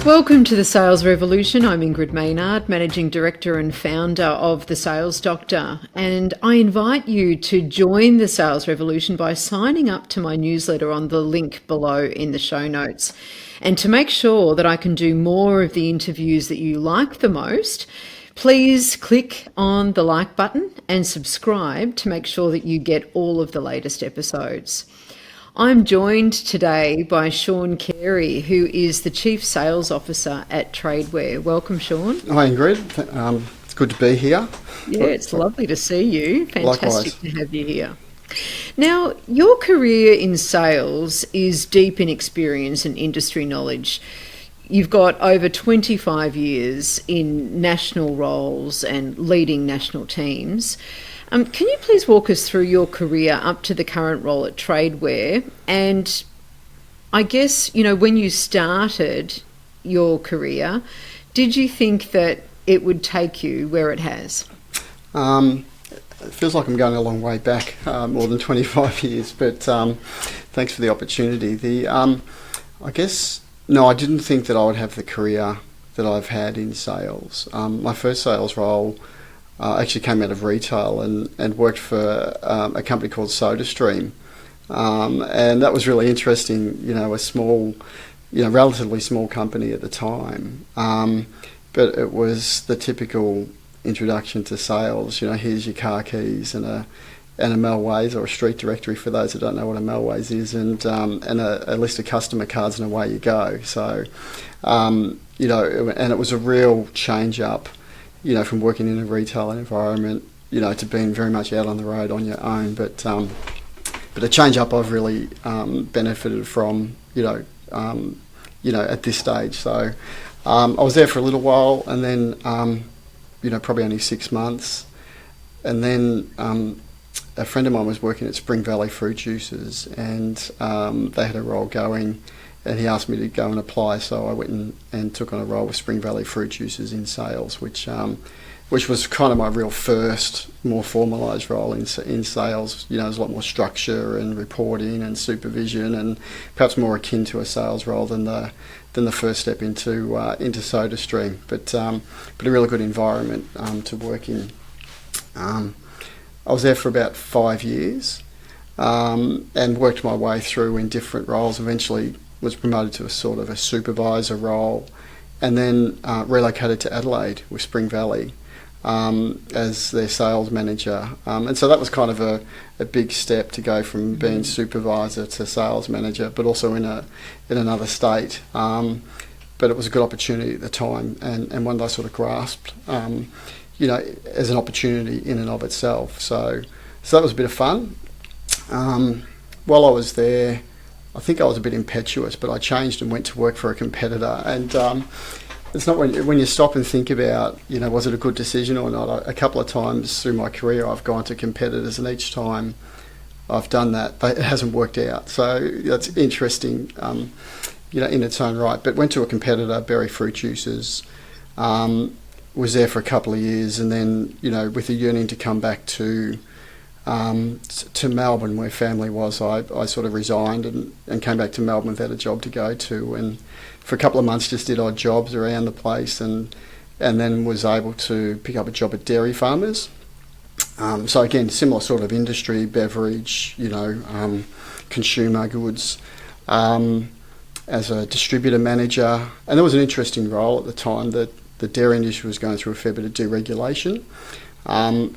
Welcome to the Sales Revolution. I'm Ingrid Maynard, Managing Director and founder of The Sales Doctor, and I invite you to join the Sales Revolution by signing up to my newsletter on the link below in the show notes. And to make sure that I can do more of the interviews that you like the most, please click on the like button and subscribe to make sure that you get all of the latest episodes. I'm joined today by Shaun Carey, who is the Chief Sales Officer at Tradeware. Welcome, Shaun. Hi, Ingrid. It's good to be here. Yeah, it's lovely to see you. Fantastic Likewise. to have you here. Now, your career in sales is deep in experience and industry knowledge. You've got over 25 years in national roles and leading national teams. Can you please walk us through your career up to the current role at Tradeware? And I guess, when you started your career, did you think that it would take you where it has? It feels like I'm going a long way back, more than 25 years, but thanks for the opportunity. I guess, no, I didn't think that I would have the career that I've had in sales. My first sales role actually came out of retail and worked for a company called SodaStream. And that was really interesting, a small, relatively small company at the time. But it was the typical introduction to sales. Here's your car keys and a Melways, or a street directory for those that don't know what a Melways is, and a list of customer cards, and away you go. So, and it was a real change up, from working in a retail environment, to being very much out on the road on your own. But a change up I've really benefited from, at this stage. So I was there for a little while, and then, probably only 6 months. And then a friend of mine was working at Spring Valley Fruit Juices, and they had a role going, and he asked me to go and apply, so I went and took on a role with Spring Valley Fruit Juices in sales, which was kind of my real first, more formalised role in sales. There's a lot more structure and reporting and supervision, and perhaps more akin to a sales role than the first step into SodaStream. But a really good environment to work in. I was there for about 5 years, and worked my way through in different roles. Eventually was promoted to a sort of a supervisor role, and then relocated to Adelaide with Spring Valley as their sales manager. And so that was kind of a big step to go from being supervisor to sales manager, but also in another state. But it was a good opportunity at the time, and one that I sort of grasped, as an opportunity in and of itself. So that was a bit of fun. While I was there, I think I was a bit impetuous, but I changed and went to work for a competitor. And it's not when you stop and think about, was it a good decision or not? A couple of times through my career, I've gone to competitors, and each time I've done that, it hasn't worked out. So that's interesting, in its own right. But went to a competitor, Berry Fruit Juices, was there for a couple of years, and then, with the yearning to come back to Melbourne, where family was, I sort of resigned and came back to Melbourne without a job to go to, and for a couple of months just did odd jobs around the place, and then was able to pick up a job at Dairy Farmers. So again, similar sort of industry, beverage, consumer goods, as a distributor manager. And there was an interesting role at the time that the dairy industry was going through a fair bit of deregulation.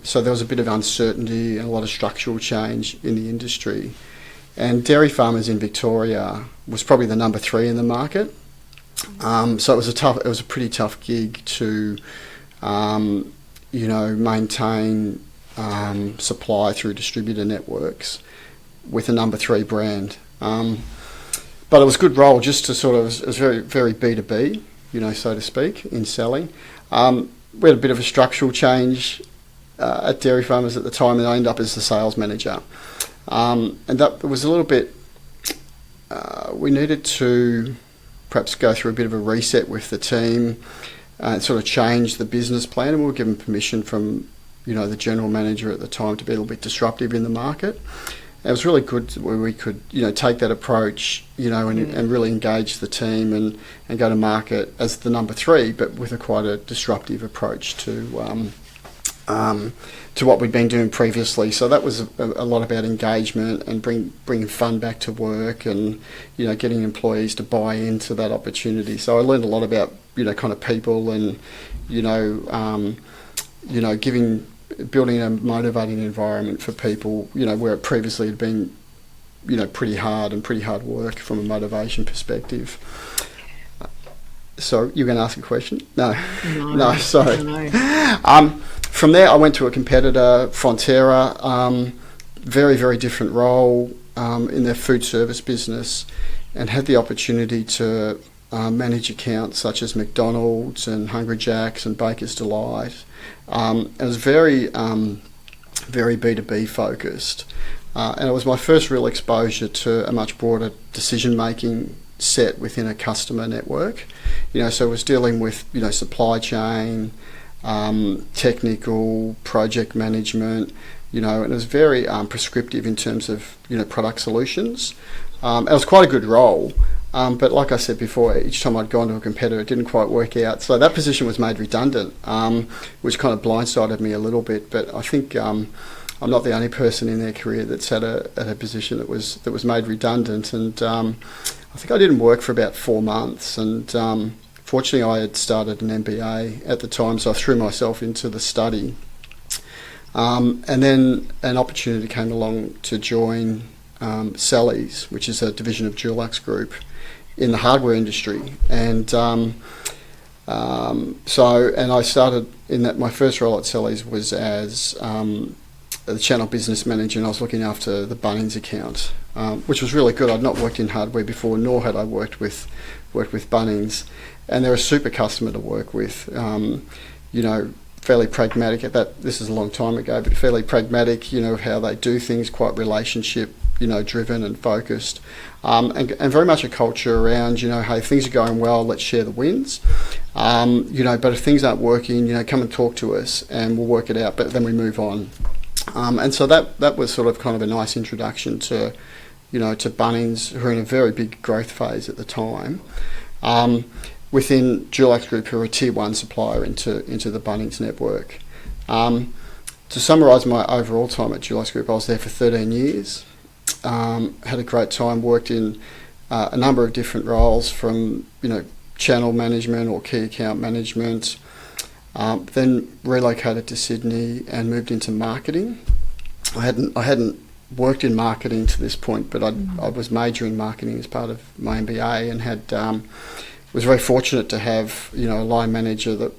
So there was a bit of uncertainty and a lot of structural change in the industry. And Dairy Farmers in Victoria was probably the number 3 in the market. So it was a pretty tough gig to, maintain supply through distributor networks with a number 3 brand. But it was a good role just to sort of, it was very, very B2B, so to speak, in selling. We had a bit of a structural change at Dairy Farmers at the time, and I ended up as the sales manager. And that was a little bit, we needed to perhaps go through a bit of a reset with the team and sort of change the business plan, and we were given permission from the general manager at the time to be a little bit disruptive in the market. it was really good where we could, take that approach, and really engage the team and go to market as the number 3, but with quite a disruptive approach to what we'd been doing previously. So that was a lot about engagement and bringing fun back to work, and getting employees to buy into that opportunity. So I learned a lot about kind of people, and building a motivating environment for people, where it previously had been pretty hard work from a motivation perspective. So you're going to ask a question? No, sorry. No. From there, I went to a competitor, Frontera, very, very different role in their food service business, and had the opportunity to manage accounts such as McDonald's and Hungry Jack's and Baker's Delight. It was very, very B2B focused, and it was my first real exposure to a much broader decision-making set within a customer network. So it was dealing with, supply chain, technical, project management, and it was very prescriptive in terms of, product solutions. It was quite a good role, but like I said before, each time I'd gone to a competitor, it didn't quite work out. So that position was made redundant, which kind of blindsided me a little bit. But I think I'm not the only person in their career that's had a position that was made redundant. And I think I didn't work for about 4 months, and fortunately, I had started an MBA at the time, so I threw myself into the study. And then an opportunity came along to join Sally's, which is a division of Dulux Group in the hardware industry. And I started in that. My first role at Sally's was as the channel business manager, and I was looking after the Bunnings account, which was really good. I'd not worked in hardware before, nor had I worked with Bunnings. And they're a super customer to work with, fairly pragmatic. This is a long time ago, but fairly pragmatic, how they do things, quite relationship, driven and focused, and very much a culture around, hey, things are going well, let's share the wins, but if things aren't working, come and talk to us and we'll work it out, but then we move on. And so that was sort of kind of a nice introduction to Bunnings, who are in a very big growth phase at the time. Within Dulux Group, who are a tier 1 supplier into the Bunnings network. To summarise my overall time at Dulux Group, I was there for 13 years. Had a great time, worked in a number of different roles, from channel management or key account management. Then relocated to Sydney and moved into marketing. I hadn't worked in marketing to this point, but I was majoring in marketing as part of my MBA, and had was very fortunate to have a line manager that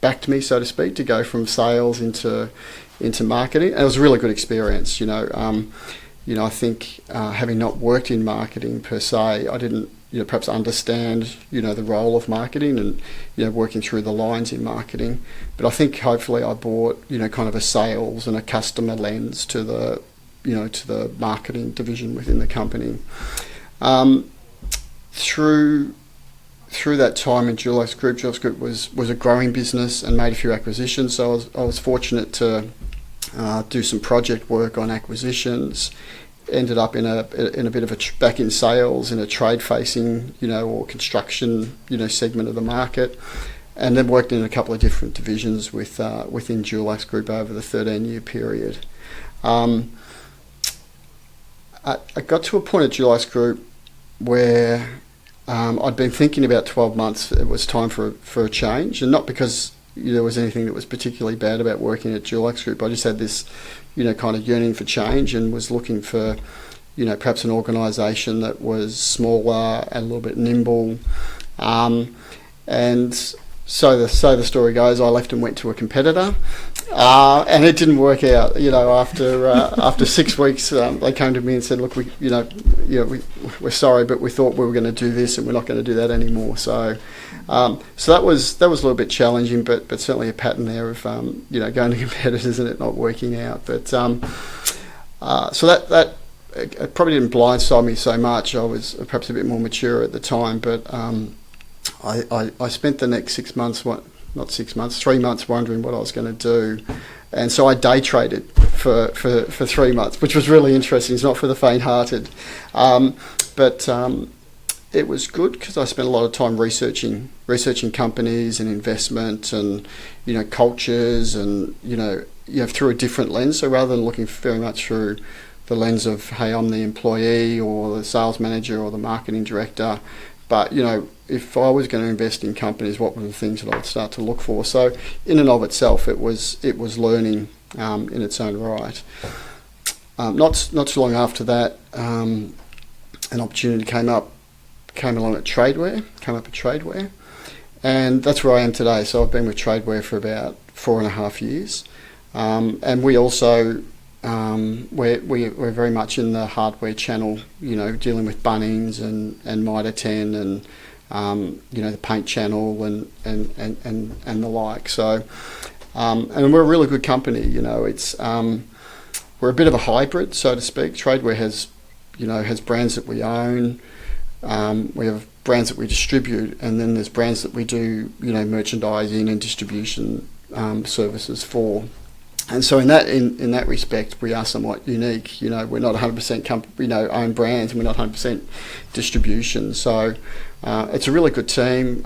backed me, so to speak, to go from sales into marketing. And it was a really good experience. I think having not worked in marketing per se, I didn't perhaps understand the role of marketing and working through the lines in marketing. But I think hopefully I brought kind of a sales and a customer lens to the marketing division within the company. Through that time in Dulux Group was a growing business and made a few acquisitions. So I was fortunate to do some project work on acquisitions. Ended up in a bit of back in sales in a trade facing or construction segment of the market, and then worked in a couple of different divisions within Dulux Group over the 13-year period. I got to a point at Dulux Group where I'd been thinking about 12 months it was time for a change, and not because there was anything that was particularly bad about working at Dulux Group. I just had this kind of yearning for change, and was looking for perhaps an organisation that was smaller and a little bit nimble, and so the story goes, I left and went to a competitor, and it didn't work out. After 6 weeks, they came to me and said, "Look, we're sorry, but we thought we were going to do this, and we're not going to do that anymore." So that was a little bit challenging, but certainly a pattern there of going to competitors and it not working out. But so that it probably didn't blindside me so much. I was perhaps a bit more mature at the time, but I spent the next 3 months wondering what I was going to do. And so I day traded for 3 months, which was really interesting. It's not for the faint-hearted. But it was good because I spent a lot of time researching companies and investment and, cultures and, through a different lens. So rather than looking very much through the lens of, hey, I'm the employee or the sales manager or the marketing director, but, if I was going to invest in companies, what were the things that I would start to look for? So in and of itself, it was learning in its own right. Not too long after that, an opportunity came along at Tradeware, and that's where I am today. So I've been with Tradeware for about 4.5 years, and we also we're very much in the hardware channel, dealing with Bunnings and Mitre 10 and the paint channel and the like. So and we're a really good company. It's we're a bit of a hybrid, so to speak. Tradeware has brands that we own. We have brands that we distribute, and then there's brands that we do, merchandising and distribution services for. And so in that respect, we are somewhat unique. We're not 100% own brands, and we're not 100% distribution. So it's a really good team,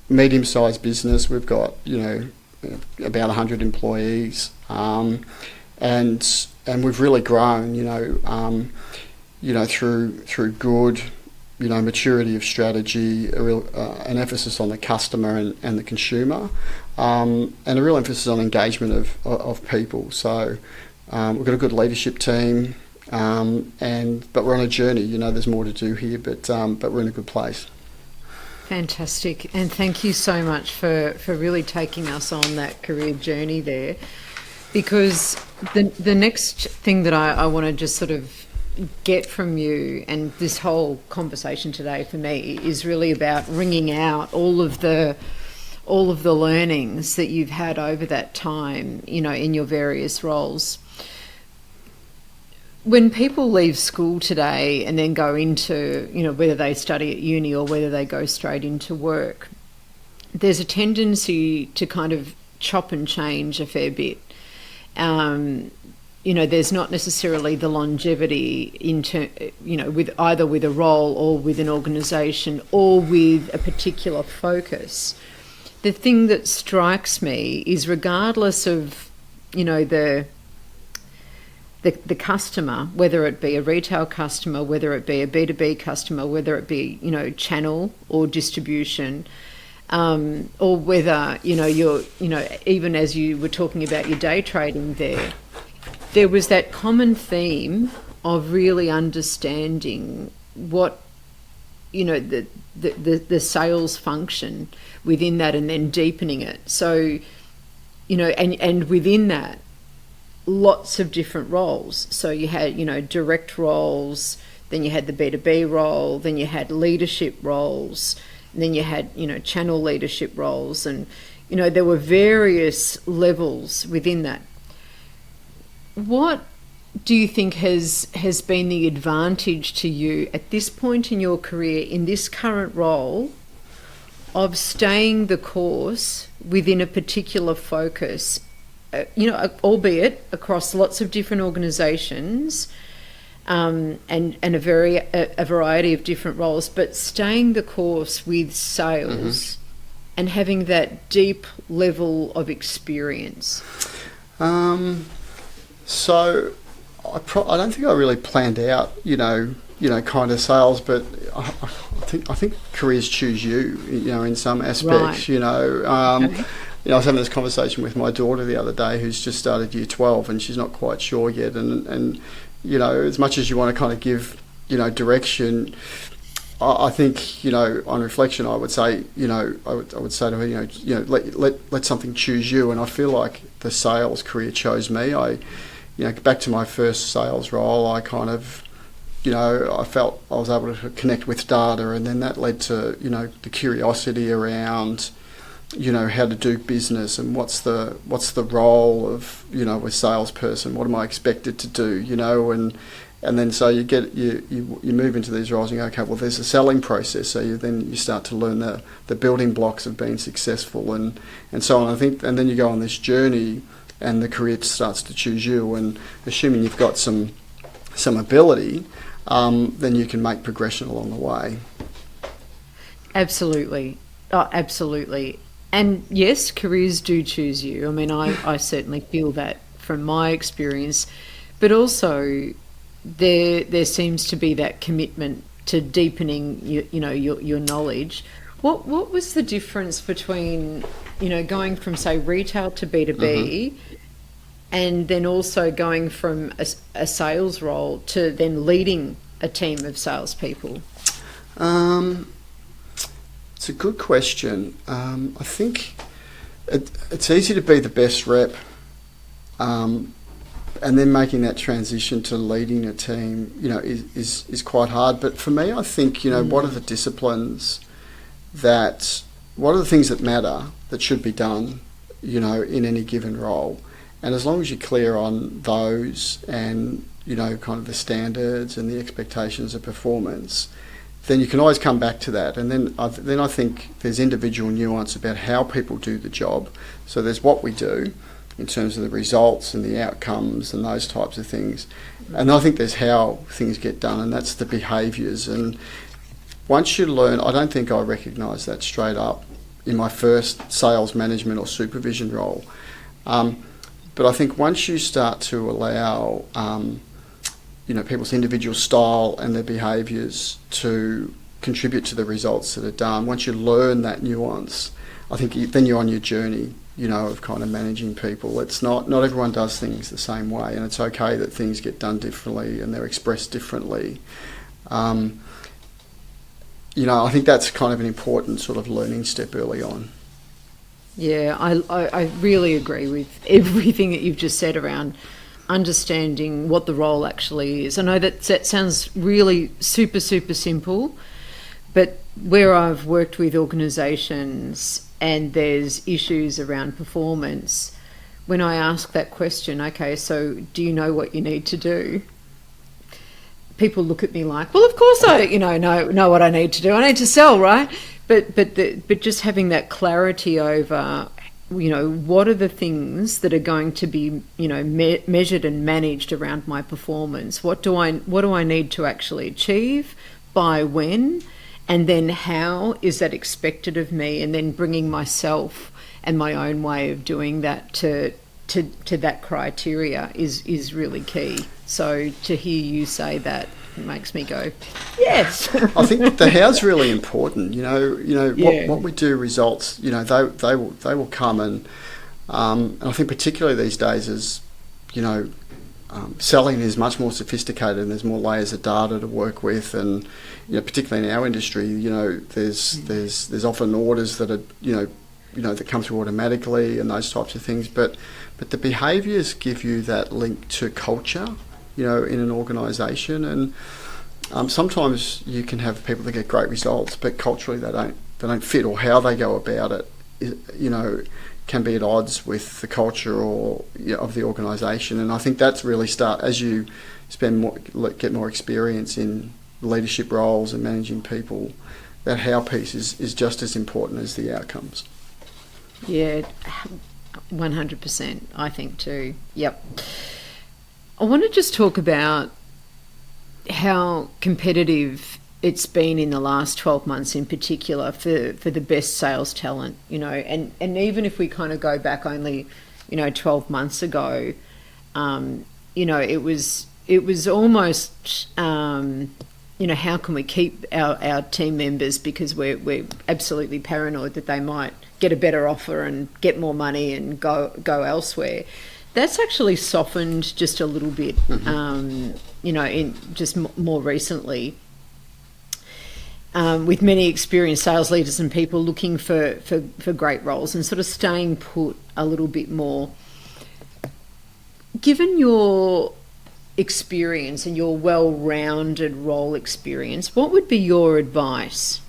medium-sized business. We've got about 100 employees, and we've really grown. Through good, maturity of strategy, an emphasis on the customer and the consumer, and a real emphasis on engagement of people. So we've got a good leadership team, but we're on a journey. There's more to do here, but we're in a good place. Fantastic, and thank you so much for really taking us on that career journey there, because the next thing that I want to just sort of get from you, and this whole conversation today for me is really about wringing out all of the learnings that you've had over that time, in your various roles. When people leave school today and then go into, whether they study at uni or whether they go straight into work, there's a tendency to kind of chop and change a fair bit. There's not necessarily the longevity with either with a role or with an organisation or with a particular focus. The thing that strikes me is, regardless of, the customer, whether it be a retail customer, whether it be a B2B customer, whether it be, channel or distribution, or whether, you're, even as you were talking about your day trading there was that common theme of really understanding what, the sales function within that, and then deepening it. So, and within that, lots of different roles. So you had, direct roles, then you had the B2B role, then you had leadership roles, and then you had, channel leadership roles, and, there were various levels within that. What do you think has been the advantage to you at this point in your career, in this current role, of staying the course within a particular focus, albeit across lots of different organisations, and a variety of different roles, but staying the course with sales and having that deep level of experience? So I don't think I really planned out, kind of sales, but I think careers choose you, in some aspects. Right. I was having this conversation with my daughter the other day, who's just started year 12, and she's not quite sure yet. And as much as you want to kind of give, direction, I think, on reflection, I would say, I would say to her, let something choose you. And I feel like the sales career chose me. Back to my first sales role, I kind of, I felt I was able to connect with data, and then that led to, the curiosity around, how to do business, and what's the role of, a salesperson, what am I expected to do, and then so you move into these roles and you go, okay, well, there's a selling process, so you start to learn the building blocks of being successful and so on. I think, and then you go on this journey and the career starts to choose you. And assuming you've got some ability, then you can make progression along the way. Absolutely. Oh, absolutely. And yes, careers do choose you. I mean, I certainly feel that from my experience, but also there seems to be that commitment to deepening your knowledge. What was the difference between going from, say, retail to B2B, and then also going from a sales role to then leading a team of salespeople? It's a good question. I think it's easy to be the best rep, and then making that transition to leading a team, is quite hard. But for me, I think, what are the disciplines what are the things that matter that should be done, in any given role? And as long as you're clear on those and, kind of the standards and the expectations of performance, then you can always come back to that. And then I think there's individual nuance about how people do the job. So there's what we do in terms of the results and the outcomes and those types of things. And I think there's how things get done, and that's the behaviours. And once you learn, I don't think I recognised that straight up in my first sales management or supervision role. But I think once you start to allow people's individual style and their behaviours to contribute to the results that are done, once you learn that nuance, I think then you're on your journey, of kind of managing people. It's not everyone does things the same way, and it's okay that things get done differently and they're expressed differently. I think that's kind of an important sort of learning step early on. Yeah, I really agree with everything that you've just said around understanding what the role actually is. I know that sounds really super, super simple, but where I've worked with organisations and there's issues around performance, when I ask that question, okay, so do you know what you need to do? People look at me like, well, of course I know what I need to do. I need to sell, right? But just having that clarity over, what are the things that are going to be, measured and managed around my performance? What do I need to actually achieve? By when? And then how is that expected of me? And then bringing myself and my own way of doing that to that criteria is really key. So to hear you say that makes me go, yes. I think the how's really important. What we do results. They will come, and I think particularly these days is, selling is much more sophisticated and there's more layers of data to work with, and particularly in our industry, there's often orders that are that come through automatically and those types of things, but the behaviours give you that link to culture, in an organisation, and sometimes you can have people that get great results, but culturally they don't fit, or how they go about it, can be at odds with the culture of the organisation. And I think that's really as you get more experience in leadership roles and managing people, that how piece is just as important as the outcomes. Yeah, 100%, I think too. Yep. I want to just talk about how competitive it's been in the last 12 months in particular for the best sales talent, and even if we kind of go back only, 12 months ago, it was almost, how can we keep our team members, because we're absolutely paranoid that they might get a better offer and get more money and go elsewhere. That's actually softened just a little bit, in just more recently, with many experienced sales leaders and people looking for great roles and sort of staying put a little bit more. Given your experience and your well-rounded role experience, what would be your advice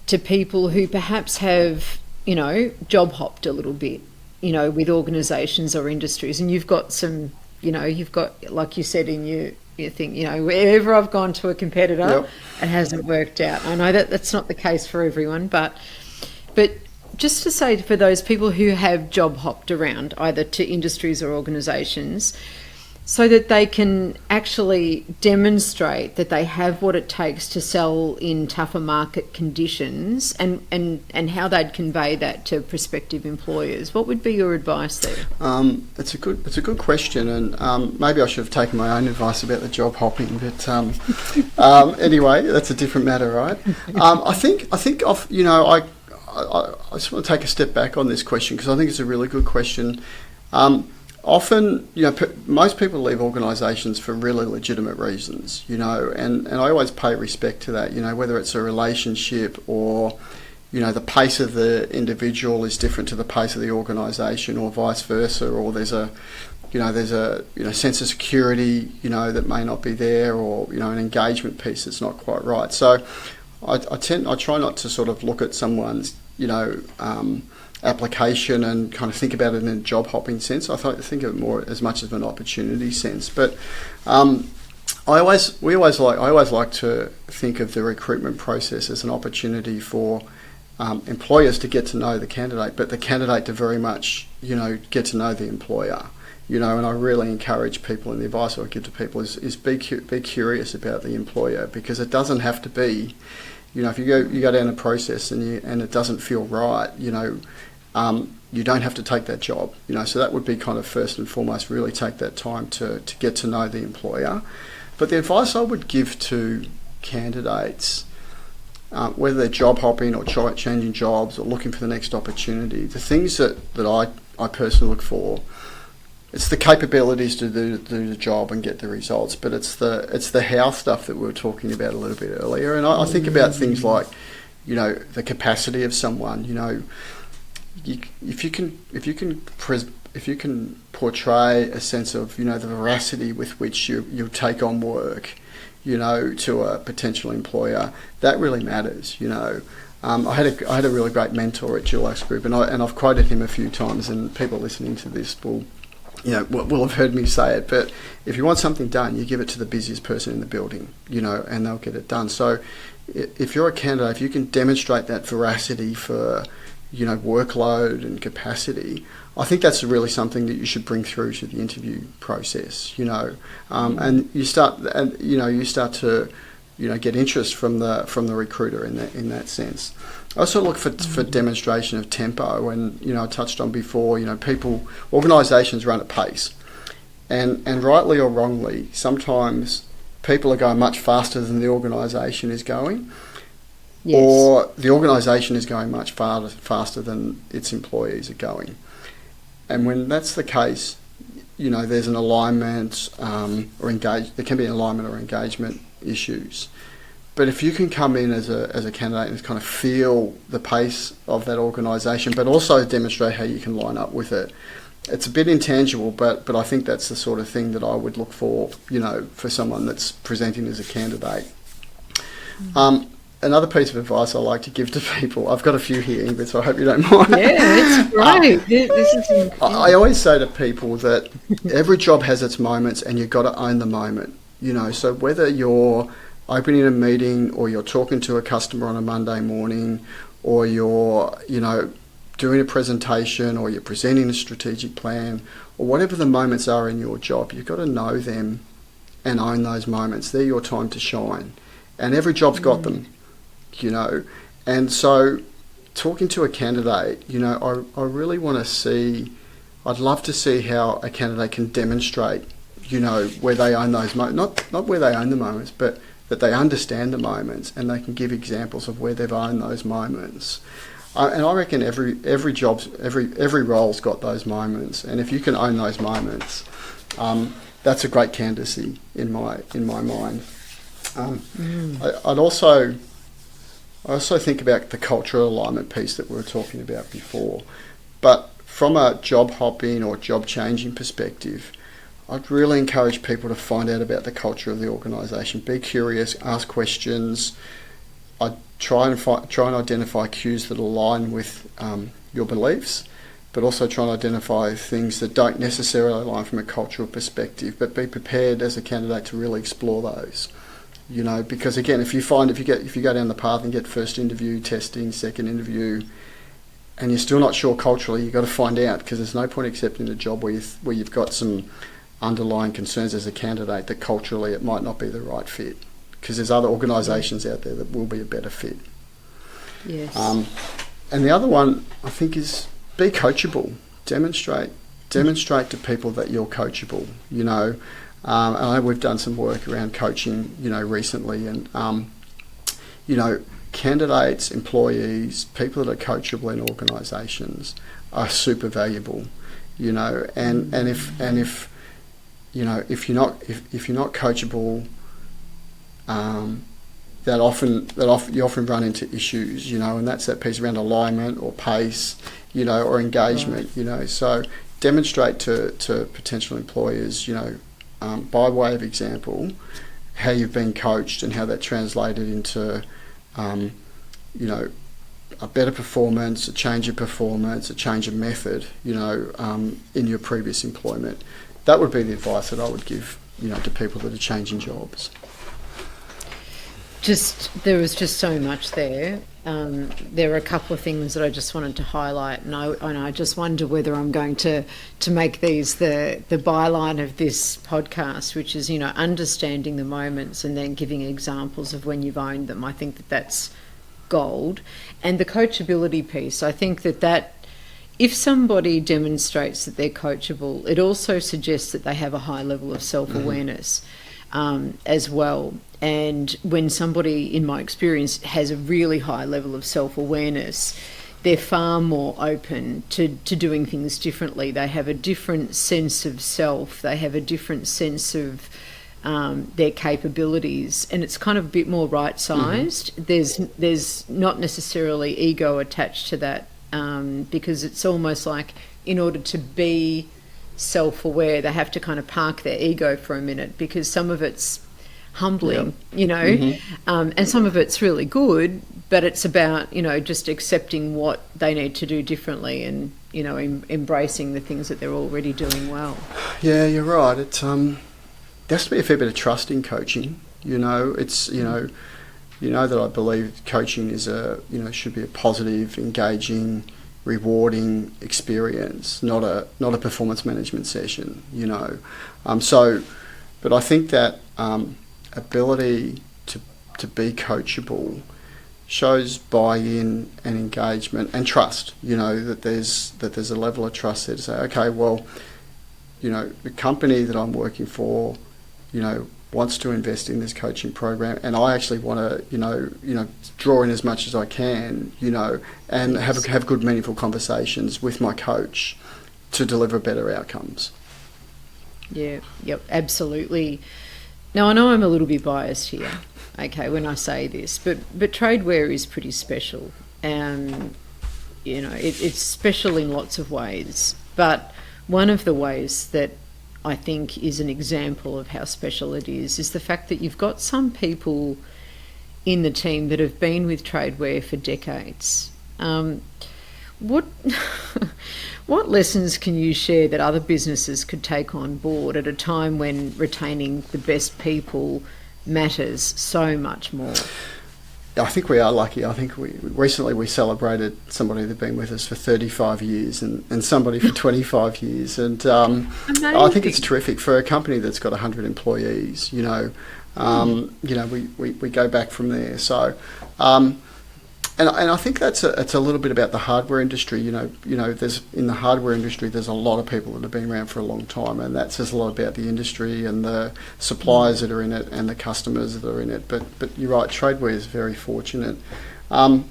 to people who perhaps have, job hopped a little bit, with organisations or industries, and you've got some, like you said in your thing, wherever I've gone to a competitor, It hasn't worked out. I know that that's not the case for everyone, but just to say for those people who have job hopped around, either to industries or organisations, so that they can actually demonstrate that they have what it takes to sell in tougher market conditions, and how they'd convey that to prospective employers. What would be your advice there? It's a good question, and maybe I should have taken my own advice about the job hopping, but anyway, that's a different matter, right? I think of, I just want to take a step back on this question because I think it's a really good question. Often, most people leave organisations for really legitimate reasons, and I always pay respect to that, whether it's a relationship or, the pace of the individual is different to the pace of the organisation, or vice versa, or there's a sense of security, that may not be there, or, an engagement piece that's not quite right. So I try not to sort of look at someone's, application and kind of think about it in a job hopping sense. I think of it more as much as an opportunity sense. But I always like to think of the recruitment process as an opportunity for employers to get to know the candidate, but the candidate to very much get to know the employer. And I really encourage people, and the advice I give to people is be curious about the employer, because it doesn't have to be. If you go down a process and it doesn't feel right, you don't have to take that job. So that would be kind of first and foremost, really take that time to get to know the employer. But the advice I would give to candidates, whether they're job hopping or changing jobs or looking for the next opportunity, the things that I personally look for, it's the capabilities to do the job and get the results, but it's the how stuff that we were talking about a little bit earlier. And I think about things like, the capacity of someone. If you can portray a sense of the veracity with which you take on work, to a potential employer, that really matters. I had a really great mentor at Dulux Group, and I've quoted him a few times, and people listening to this will have heard me say it, but if you want something done, you give it to the busiest person in the building, and they'll get it done. So if you're a candidate, if you can demonstrate that veracity for, workload and capacity, I think that's really something that you should bring through to the interview process, and you start to, get interest from the recruiter in that sense. I also look for demonstration of tempo, and I touched on before, organisations run at pace, and rightly or wrongly, sometimes people are going much faster than the organisation is going, yes, or the organisation is going much faster than its employees are going. And when that's the case, there's an alignment there can be an alignment or engagement issues. But if you can come in as a candidate and kind of feel the pace of that organisation, but also demonstrate how you can line up with it, it's a bit intangible, but I think that's the sort of thing that I would look for, for someone that's presenting as a candidate. Another piece of advice I like to give to people, I've got a few here, Ingrid, so I hope you don't mind. Yeah, it's great. This is I always say to people that every job has its moments, and you've got to own the moment. So whether you're opening a meeting, or you're talking to a customer on a Monday morning, or you're, doing a presentation, or you're presenting a strategic plan, or whatever the moments are in your job, you've got to know them and own those moments. They're your time to shine. And every job's got them, And so talking to a candidate, I really want to see, I'd love to see how a candidate can demonstrate, where they own those moments, not where they own the moments, but that they understand the moments, and they can give examples of where they've owned those moments. And I reckon every role's got those moments, and if you can own those moments, that's a great candidacy in my mind. I also think about the cultural alignment piece that we were talking about before, but from a job hopping or job changing perspective, I'd really encourage people to find out about the culture of the organisation. Be curious, ask questions. I'd try and identify cues that align with your beliefs, but also try and identify things that don't necessarily align from a cultural perspective. But be prepared as a candidate to really explore those. Because again, if you go down the path and get first interview, testing, second interview, and you're still not sure culturally, you've got to find out, because there's no point accepting a job where you've got some underlying concerns as a candidate that culturally it might not be the right fit, because there's other organisations out there that will be a better fit. Yes. And the other one, I think, is be coachable. Demonstrate to people that you're coachable. And I know we've done some work around coaching, recently, and candidates, employees, people that are coachable in organisations are super valuable. And if you're not coachable, you often run into issues, and that's that piece around alignment or pace, or engagement, right. So demonstrate to potential employers, by way of example, how you've been coached and how that translated into, a better performance, a change of performance, a change of method, in your previous employment. That would be the advice that I would give, to people that are changing jobs. There was just so much there. There are a couple of things that I just wanted to highlight, and I just wonder whether I'm going to make these the byline of this podcast, which is, understanding the moments and then giving examples of when you've owned them. I think that's gold. And the coachability piece, I think that if somebody demonstrates that they're coachable, it also suggests that they have a high level of self-awareness as well. And when somebody, in my experience, has a really high level of self-awareness, they're far more open to doing things differently. They have a different sense of self. They have a different sense of their capabilities, and it's kind of a bit more right-sized. There's not necessarily ego attached to that, because it's almost like, in order to be self-aware, they have to kind of park their ego for a minute, because some of it's humbling, and some of it's really good, but it's about, just accepting what they need to do differently and, embracing the things that they're already doing well. Yeah, you're right. It's there has to be a fair bit of trust in coaching. It's that I believe coaching is should be a positive, engaging, rewarding experience, not a performance management session. But I think that ability to be coachable shows buy-in and engagement and trust. That there's a level of trust there to say, okay, well, the company that I'm working for, wants to invest in this coaching program, and I actually want to, draw in as much as I can, and have good, meaningful conversations with my coach to deliver better outcomes. Yeah, yep, absolutely. Now, I know I'm a little bit biased here, okay, when I say this, but Tradeware is pretty special. It's special in lots of ways, but one of the ways that I think is an example of how special it is the fact that you've got some people in the team that have been with Tradeware for decades. What lessons can you share that other businesses could take on board at a time when retaining the best people matters so much more? I think we are lucky. I think recently we celebrated somebody that had been with us for 35 years and somebody for 25 years. And I think it's terrific for a company that's got 100 employees, we go back from there. So, and I think it's a little bit about the hardware industry. There's in the hardware industry, there's a lot of people that have been around for a long time, and that says a lot about the industry and the suppliers that are in it and the customers that are in it. But you're right, Tradeware is very fortunate. I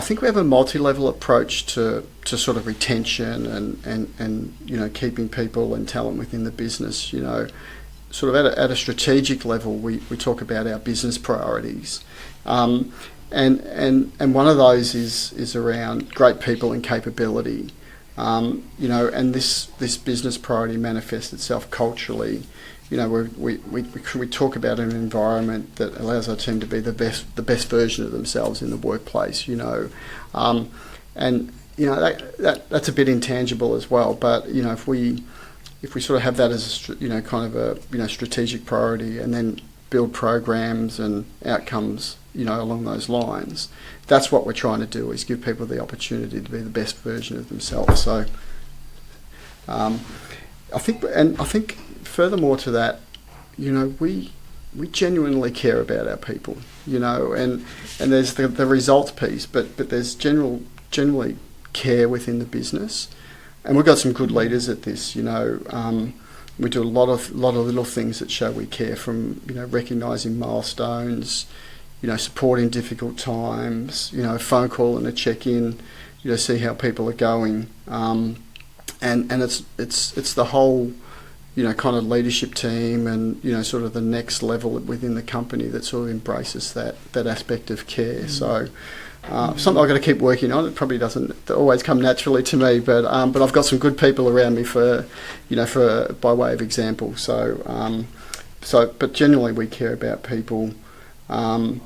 think we have a multi-level approach to sort of retention and keeping people and talent within the business. Sort of at a strategic level, we talk about our business priorities. And one of those is around great people and capability, and this business priority manifests itself culturally. We talk about an environment that allows our team to be the best version of themselves in the workplace. And that's a bit intangible as well. But if we sort of have that as kind of a strategic priority, and then build programs and outcomes along those lines. That's what we're trying to do, is give people the opportunity to be the best version of themselves. So I think furthermore to that, we genuinely care about our people, and there's the results piece, but there's generally care within the business, and we've got some good leaders at this. We do a lot of little things that show we care, from recognising milestones, supporting difficult times, a phone call and a check-in, see how people are going, and it's the whole kind of leadership team and sort of the next level within the company that sort of embraces that aspect of care. So something I've got to keep working on. It probably doesn't always come naturally to me, but I've got some good people around me for by way of example. So but generally we care about people, but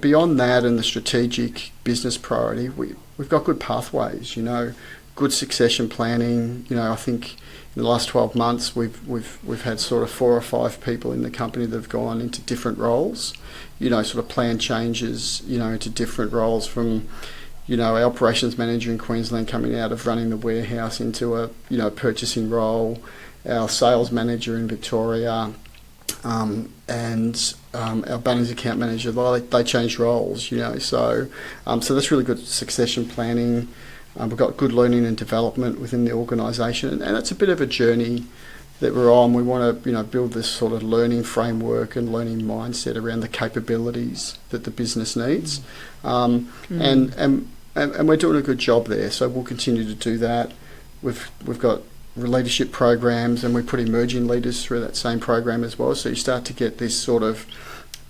beyond that and the strategic business priority, we've got good pathways. Good succession planning. I think in the last 12 months we've had sort of 4 or 5 people in the company that have gone into different roles. Sort of plan changes, into different roles, from, our operations manager in Queensland coming out of running the warehouse into a, purchasing role, our sales manager in Victoria, and our Bunnings account manager, they changed roles, so that's really good succession planning. We've got good learning and development within the organisation, and it's a bit of a journey that we're on. We want to, build this sort of learning framework and learning mindset around the capabilities that the business needs, and we're doing a good job there. So we'll continue to do that. We've got leadership programs, and we put emerging leaders through that same program as well. So you start to get this sort of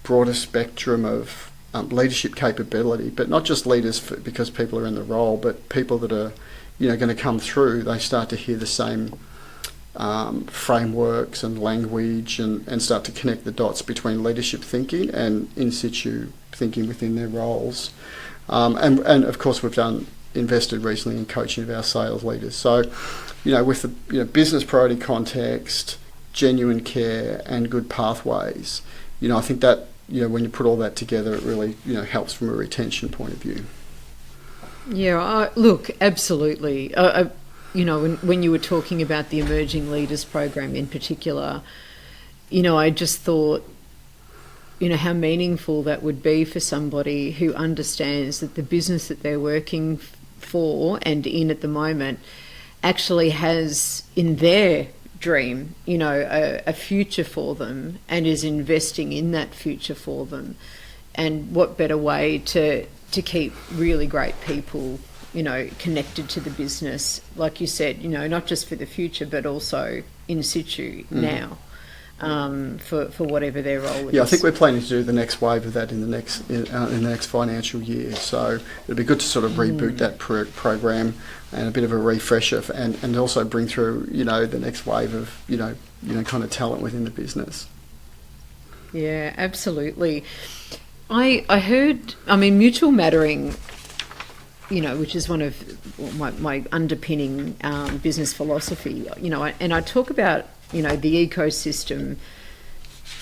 broader spectrum of leadership capability, but not just leaders because people are in the role, but people that are, going to come through. They start to hear the same frameworks and language, and start to connect the dots between leadership thinking and in situ thinking within their roles. And of course we've invested recently in coaching of our sales leaders. So, with the business priority context, genuine care and good pathways, I think that, when you put all that together, it really, helps from a retention point of view. Yeah, look, absolutely. When you were talking about the Emerging Leaders Program in particular, I just thought, how meaningful that would be for somebody who understands that the business that they're working for and in at the moment actually has in their dream, a future for them, and is investing in that future for them. And what better way to keep really great people connected to the business, like you said, not just for the future, but also in situ now, for whatever their role is. Yeah, I think we're planning to do the next wave of that in the next financial year. So it'd be good to sort of reboot that program and a bit of a refresher, and also bring through, the next wave of, kind of talent within the business. Yeah, absolutely. I heard, mutual mattering, which is one of my underpinning business philosophy, and I talk about, the ecosystem,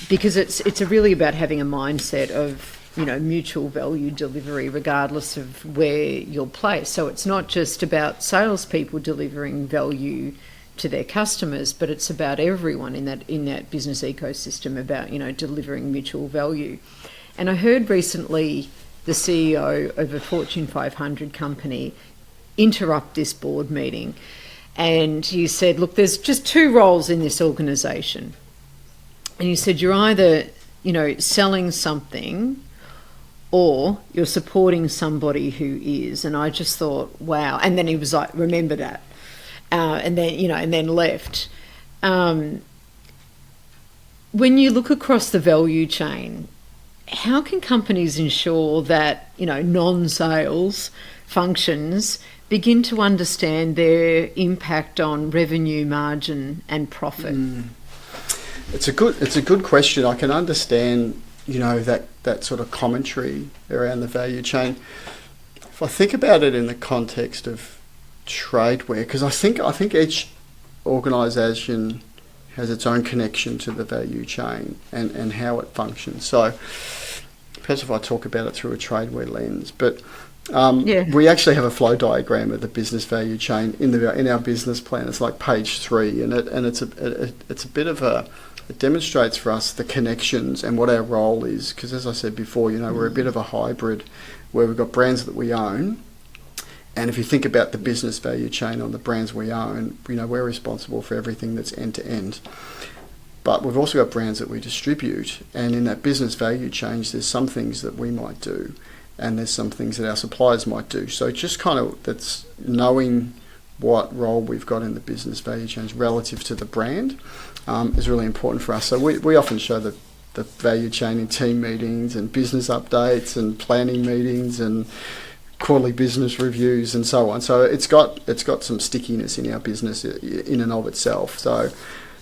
because it's really about having a mindset of, mutual value delivery regardless of where you're placed. So it's not just about salespeople delivering value to their customers, but it's about everyone in that business ecosystem about, delivering mutual value. And I heard recently the CEO of a Fortune 500 company interrupt this board meeting, and he said, look, there's just 2 roles in this organisation. And he said, you're either, selling something, or you're supporting somebody who is. And I just thought, wow. And then he was like, remember that. And then left. When you look across the value chain, how can companies ensure that, non-sales functions begin to understand their impact on revenue, margin and profit? It's a good question. I can understand, that sort of commentary around the value chain. If I think about it in the context of Tradeware, because I think each organisation has its own connection to the value chain and how it functions. So, perhaps if I talk about it through a Tradeware lens, but Yeah. we actually have a flow diagram of the business value chain in our business plan. It's like page 3, and it's a bit of a, it demonstrates for us the connections and what our role is. Because as I said before, we're a bit of a hybrid where we've got brands that we own. And if you think about the business value chain on the brands we own, we're responsible for everything that's end to end. But we've also got brands that we distribute, and in that business value chain, there's some things that we might do, and there's some things that our suppliers might do. So just kind of that's knowing what role we've got in the business value chain relative to the brand is really important for us. So we often show the value chain in team meetings and business updates and planning meetings and quarterly business reviews and so on. So it's got some stickiness in our business in and of itself. So,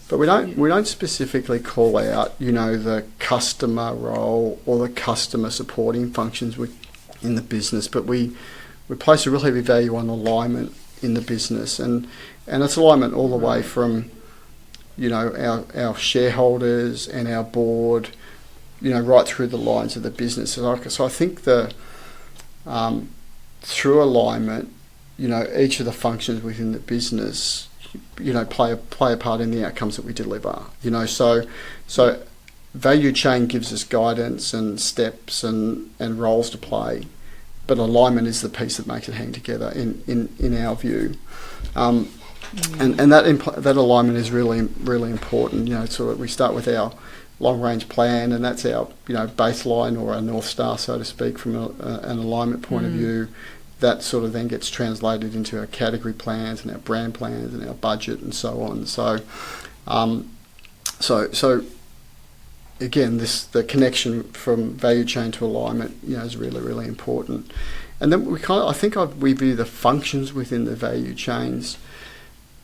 but we don't specifically call out the customer role or the customer supporting functions in the business, but we place a really heavy value on alignment in the business, and it's alignment all the way from our shareholders and our board, right through the lines of the business. So I think through alignment, each of the functions within the business, play a part in the outcomes that we deliver. So value chain gives us guidance and steps and roles to play, but alignment is the piece that makes it hang together in our view. And that alignment is really, really important. So we start with our long range plan, and that's our baseline or our North Star, so to speak, from an alignment point of view. That sort of then gets translated into our category plans and our brand plans and our budget and so on. So again, the connection from value chain to alignment, is really, really important. And then we view the functions within the value chains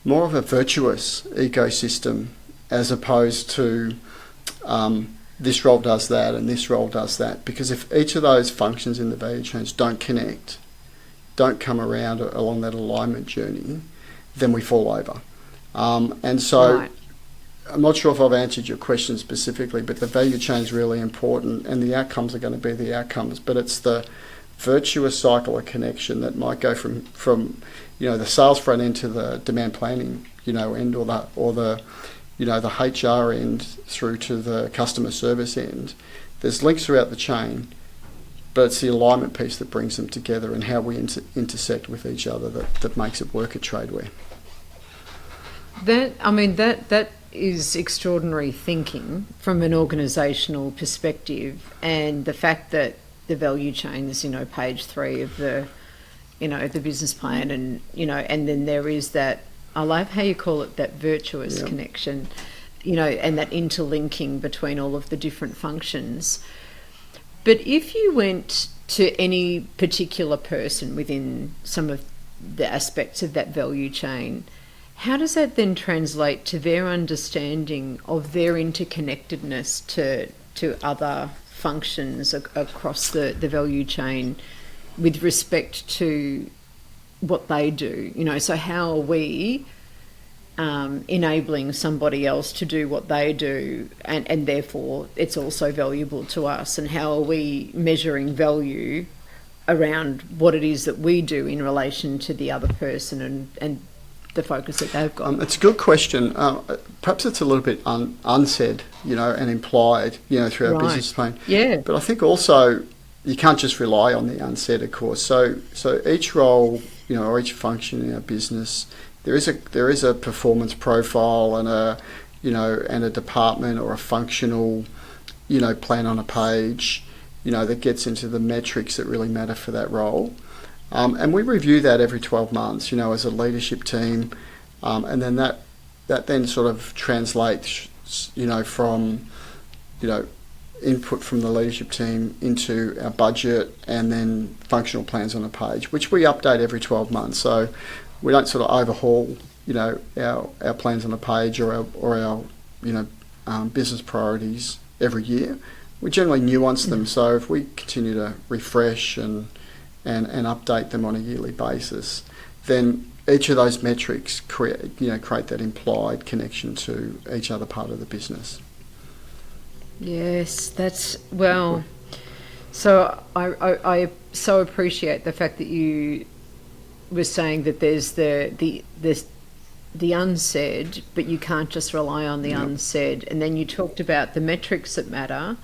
more of a virtuous ecosystem, as opposed to this role does that and this role does that. Because if each of those functions in the value chains don't connect, don't come around along that alignment journey, then we fall over. And so right. I'm not sure if I've answered your question specifically, but the value chain is really important, and the outcomes are going to be the outcomes. But it's the virtuous cycle of connection that might go from the sales front end to the demand planning end, or the HR end through to the customer service end. There's links throughout the chain, but it's the alignment piece that brings them together and how we intersect with each other that makes it work at Tradeware. That is extraordinary thinking from an organisational perspective, and the fact that the value chain is, page 3 of the business plan, and and then there is that, I love how you call it, that virtuous connection, and that interlinking between all of the different functions. But if you went to any particular person within some of the aspects of that value chain, how does that then translate to their understanding of their interconnectedness to other functions across the value chain with respect to what they do? So how are we enabling somebody else to do what they do, and therefore it's also valuable to us, and how are we measuring value around what it is that we do in relation to the other person and the focus that they've got? It's a good question. Perhaps it's a little bit unsaid, and implied, through our business plan. Yeah. But I think also you can't just rely on the unsaid, of course. So each role, or each function in our business, there is a performance profile and a department or a functional, plan on a page, that gets into the metrics that really matter for that role. And we review that every 12 months, as a leadership team, and then that then sort of translates, from, input from the leadership team into our budget and then functional plans on a page, which we update every 12 months. So we don't sort of overhaul, our plans on a page or our business priorities every year. We generally nuance them. So if we continue to refresh and update them on a yearly basis, then each of those metrics create that implied connection to each other part of the business. Yes, So I so appreciate the fact that you were saying that there's the unsaid, but you can't just rely on the Yep. unsaid. And then you talked about the metrics that matter,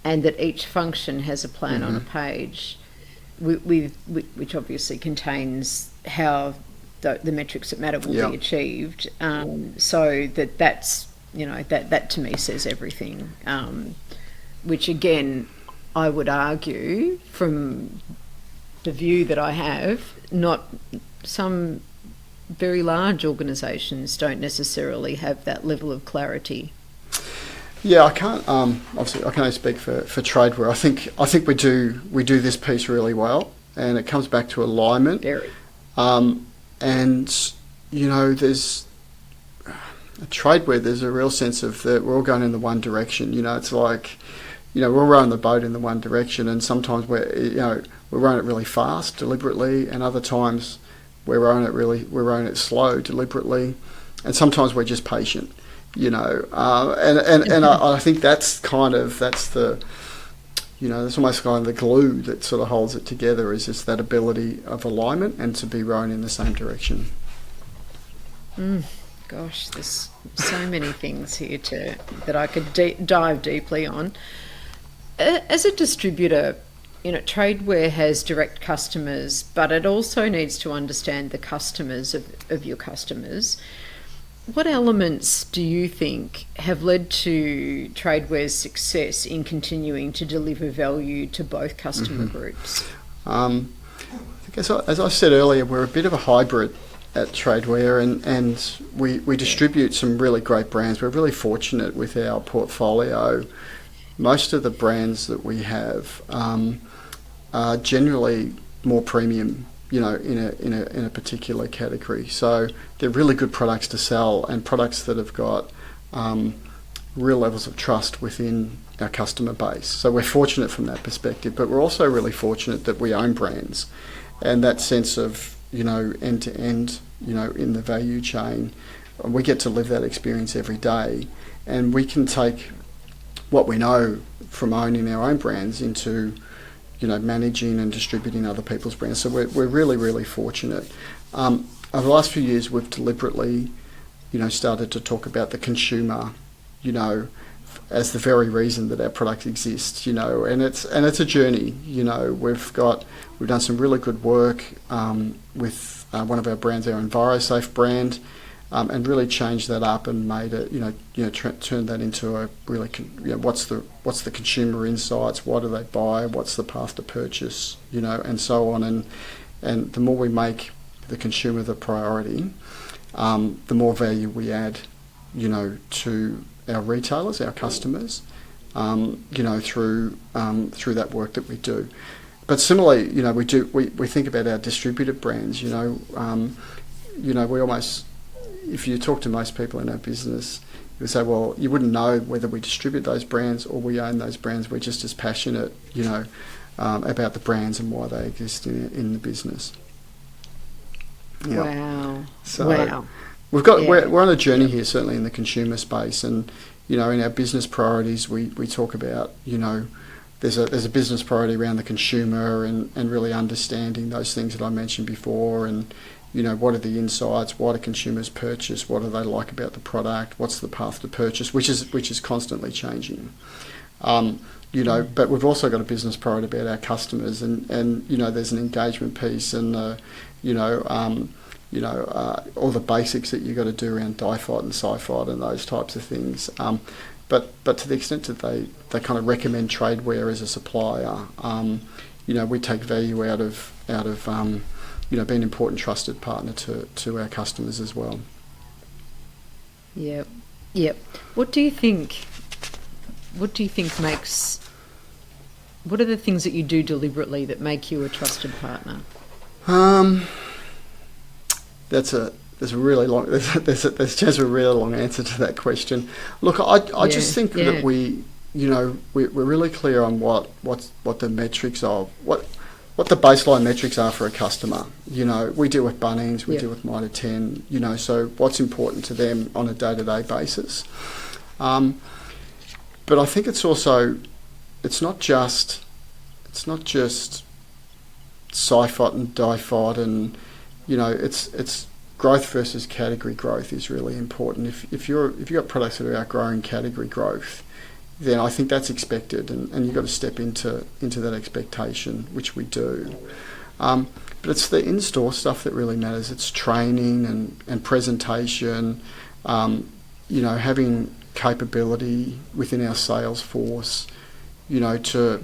and that each function has a plan on a page, which obviously contains how the metrics that matter will Yep. be achieved. So that's that to me says everything. Which again, I would argue from the view that I have, not some very large organisations don't necessarily have that level of clarity. Yeah, I can't. Obviously, I can only speak for Tradeware. I think we do this piece really well, and it comes back to alignment. Very. And there's at Tradeware. There's a real sense of that we're all going in the one direction. It's like, we're all rowing the boat in the one direction, and sometimes we're rowing it really fast, deliberately, and other times we're rowing it slow, deliberately, and sometimes we're just patient. And I think that's the that's almost kind of the glue that sort of holds it together, is just that ability of alignment and to be rowing in the same direction. Gosh, there's so many things here that I could dive deeply on. As a distributor, Tradeware has direct customers, but it also needs to understand the customers of your customers. What elements do you think have led to Tradeware's success in continuing to deliver value to both customer groups? I think as I said earlier, we're a bit of a hybrid at Tradeware, and we distribute some really great brands. We're really fortunate with our portfolio. Most of the brands that we have are generally more premium, in a particular category. So they're really good products to sell, and products that have got real levels of trust within our customer base. So we're fortunate from that perspective, but we're also really fortunate that we own brands, and that sense of end to end, in the value chain. We get to live that experience every day, and we can take what we know from owning our own brands into managing and distributing other people's brands. So we're really, really fortunate. Over the last few years, we've deliberately, started to talk about the consumer, as the very reason that our product exists, and it's a journey. We've done some really good work with one of our brands, our EnviroSafe brand, and really changed that up and made it, turned that into a really, what's the consumer insights, what do they buy, what's the path to purchase, and so on. And the more we make the consumer the priority, the more value we add, to our retailers, our customers, through that work that we do. But similarly, we think about our distributor brands. We almost, if you talk to most people in our business, you would say, well, you wouldn't know whether we distribute those brands or we own those brands. We're just as passionate, about the brands and why they exist in the business. Yep. Wow. So wow. We're on a journey here, certainly in the consumer space, and in our business priorities, we talk about there's a business priority around the consumer and really understanding those things that I mentioned before, and what are the insights, why do consumers purchase, what do they like about the product, what's the path to purchase, which is constantly changing. But we've also got a business priority about our customers, and there's an engagement piece, and all the basics that you've got to do around DIFOT and SciFOT and those types of things. But to the extent that they kind of recommend Tradeware as a supplier, we take value out of being an important trusted partner to our customers as well. Yep. What do you think makes? What are the things that you do deliberately that make you a trusted partner? There's a chance for a really long answer to that question. Look, I just think that we're really clear on what the metrics are, what the baseline metrics are for a customer. We deal with Bunnings, we deal with Mitre 10, so what's important to them on a day-to-day basis. But I think it's not just it's not just SIFOT and DIFOT, and it's growth versus category growth is really important. If you've got products that are outgrowing category growth, then I think that's expected, and you've got to step into that expectation, which we do. But it's the in-store stuff that really matters. It's training and presentation, having capability within our sales force, to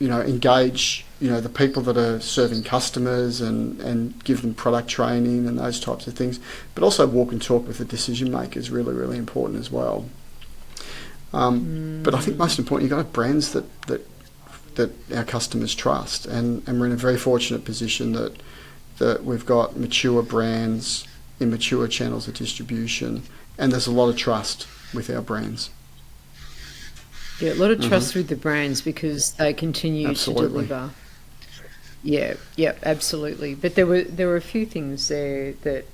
engage, the people that are serving customers and give them product training and those types of things. But also walk and talk with the decision makers, really, really important as well. But I think most important, you've got to have brands that our customers trust, and we're in a very fortunate position that we've got mature brands in mature channels of distribution, and there's a lot of trust with our brands. Yeah, a lot of trust with the brands because they continue to deliver. Yeah, absolutely. But there were a few things there that,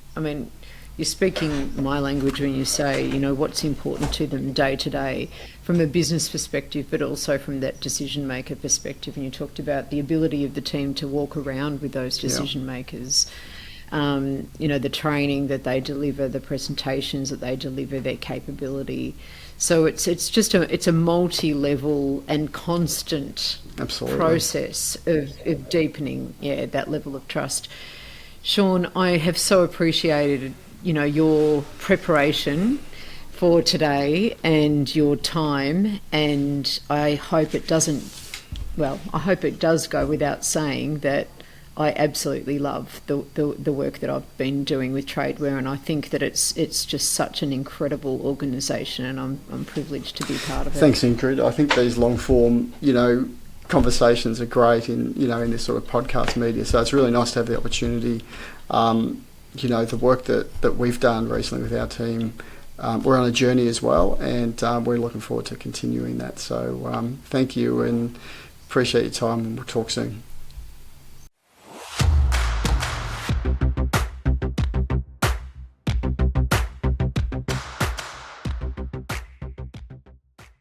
you're speaking my language when you say, what's important to them day to day from a business perspective, but also from that decision maker perspective. And you talked about the ability of the team to walk around with those decision makers. The training that they deliver, the presentations that they deliver, their capability. So it's a multi-level and constant process of deepening that level of trust. Shaun, I have so appreciated your preparation for today and your time, and I hope it does go without saying that I absolutely love the work that I've been doing with Tradeware, and I think that it's just such an incredible organisation, and I'm privileged to be part of it. Thanks, Ingrid. I think these long form, conversations are great in this sort of podcast media. So it's really nice to have the opportunity. The work that we've done recently with our team, we're on a journey as well, and we're looking forward to continuing that. So thank you, and appreciate your time, and we'll talk soon.